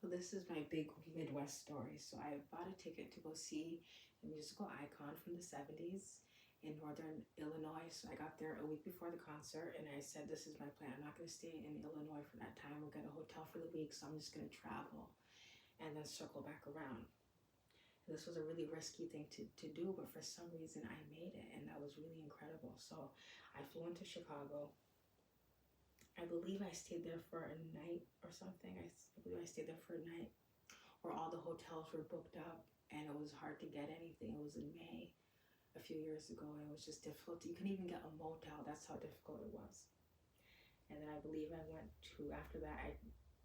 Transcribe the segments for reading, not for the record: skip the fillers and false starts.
So this is my big Midwest story. So I bought a ticket to go see a musical icon from the 70s in Northern Illinois. So I got there a week before the concert and I said, this is my plan. I'm not going to stay in Illinois for that time. We'll get a hotel for the week. So I'm just going to travel and then circle back around. And this was a really risky thing to do, but for some reason I made it and that was really incredible. So I flew into Chicago. I believe I stayed there for a night or something. I believe I stayed there for a night where all the hotels were booked up and it was hard to get anything. It was in May a few years ago and it was just difficult. You couldn't even get a motel. That's how difficult it was. And then I believe I went to, after that,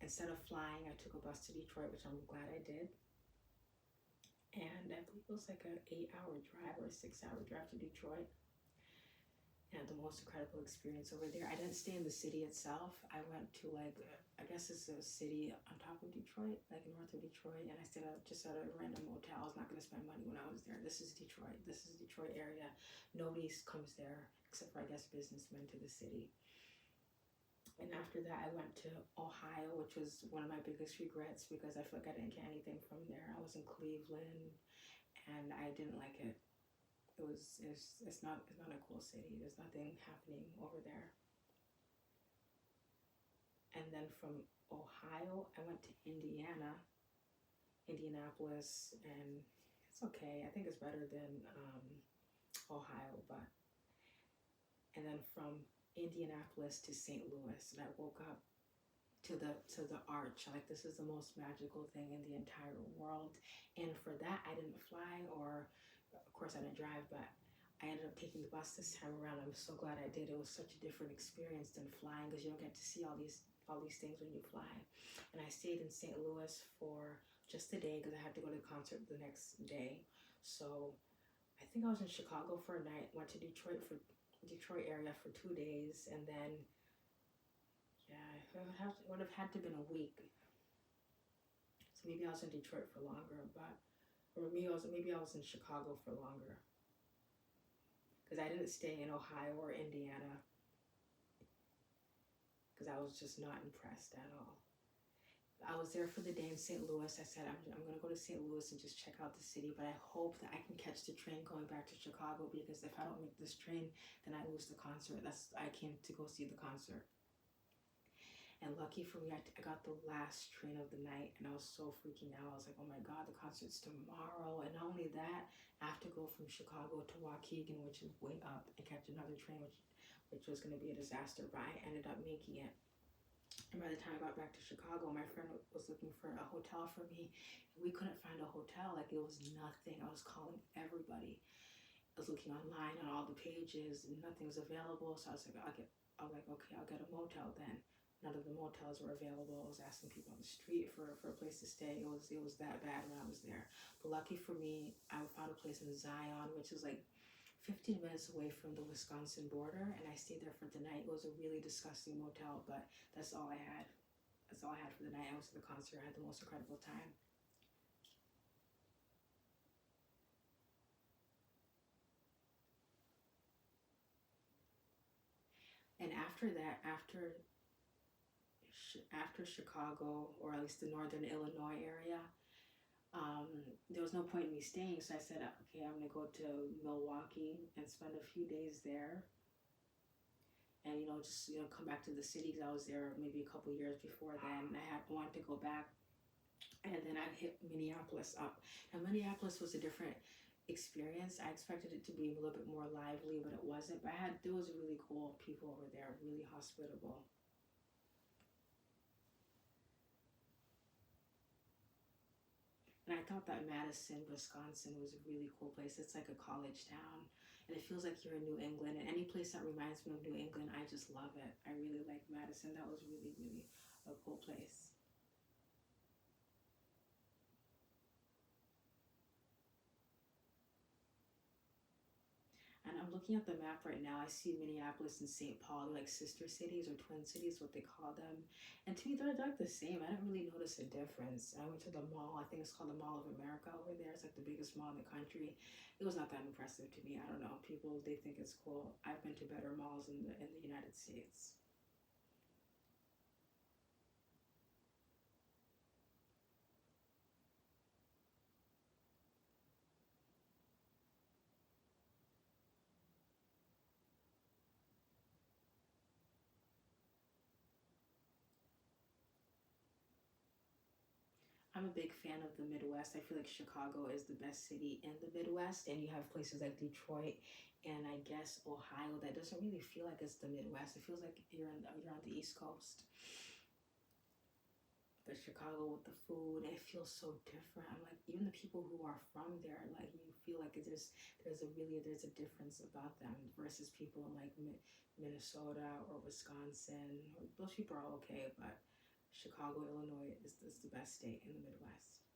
instead of flying, I took a bus to Detroit, which I'm glad I did. And I believe it was like an 8-hour drive or a 6-hour drive to Detroit. And the most incredible experience over there. I didn't stay in the city itself. I went to I guess it's a city on top of Detroit, like north of Detroit. And I stayed just at a random motel. I was not going to spend money when I was there. This is Detroit. This is Detroit area. Nobody comes there except for, I guess, businessmen to the city. And after that, I went to Ohio, which was one of my biggest regrets because I feel like I didn't get anything from there. I was in Cleveland and I didn't like it. It's not a cool city. There's nothing happening over there. And then from Ohio, I went to Indianapolis, and it's okay. I think it's better than Ohio, and then from Indianapolis to St. Louis, and I woke up to the arch. Like, this is the most magical thing in the entire world. And for that, I didn't fly, or of course I didn't drive, but I ended up taking the bus this time around. I'm so glad I did. It was such a different experience than flying because you don't get to see all these things when you fly. And I stayed in St. Louis for just a day because I had to go to the concert the next day. So I think I was in Chicago for a night, went to Detroit area for 2 days, and then it would have had to been a week. So maybe I was in Detroit for longer, or maybe I was in Chicago for longer. Because I didn't stay in Ohio or Indiana because I was just not impressed at all. I was there for the day in St. Louis. I said, I'm going to go to St. Louis and just check out the city, but I hope that I can catch the train going back to Chicago because if I don't make this train, then I lose the concert. I came to go see the concert. And lucky for me, I got the last train of the night and I was so freaking out. I was like, oh my God, the concert's tomorrow. And not only that, I have to go from Chicago to Waukegan, which is way up, and catch another train, which was going to be a disaster, but I ended up making it. And by the time I got back to Chicago, my friend was looking for a hotel for me. We couldn't find a hotel. Like, it was nothing. I was calling everybody. I was looking online on all the pages and nothing was available. So I was like, okay, I'll get a motel then. None of the motels were available. I was asking people on the street for a place to stay. It was that bad when I was there. But lucky for me, I found a place in Zion, which is like 15 minutes away from the Wisconsin border, and I stayed there for the night. It was a really disgusting motel, but that's all I had. That's all I had for the night. I was at the concert. I had the most incredible time. And after that, after Chicago, or at least the northern Illinois area, there was no point in me staying. So I said, okay, I'm going to go to Milwaukee and spend a few days there. And, just, come back to the city because I was there maybe a couple years before then. I wanted to go back. And then I hit Minneapolis up. Now, Minneapolis was a different experience. I expected it to be a little bit more lively, but it wasn't. But there was really cool people over there, really hospitable. And I thought that Madison, Wisconsin was a really cool place. It's like a college town. And it feels like you're in New England. And any place that reminds me of New England, I just love it. I really like Madison. That was really, really a cool place. And I'm looking at the map right now. I see Minneapolis and St. Paul, like sister cities or twin cities, what they call them. And to me, they're like the same. I didn't really notice a difference. I went to the mall. I think it's called the Mall of America over there. It's like the biggest mall in the country. It was not that impressive to me. I don't know. People, they think it's cool. I've been to better malls in the United States. I'm a big fan of the Midwest. I feel like Chicago is the best city in the Midwest, and you have places like Detroit and I guess Ohio that doesn't really feel like it's the Midwest. It feels like you're on the East Coast. But Chicago with the food, it feels so different. I'm like, even the people who are from there, like you feel like there's a difference about them versus people in like Minnesota or Wisconsin. Those people are okay, but Chicago, Illinois is the best state in the Midwest.